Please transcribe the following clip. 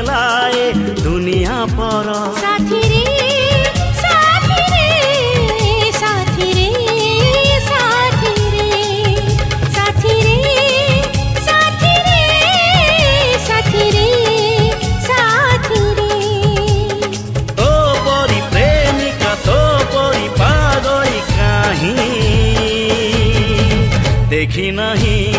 खेलाए दुनिया पर साथी रे साथी रे साथी रे साथी रे साथी रे साथी रे साथी रे साथी रे तो परी प्रेमिका तो परी पागल कहीं देखी नहीं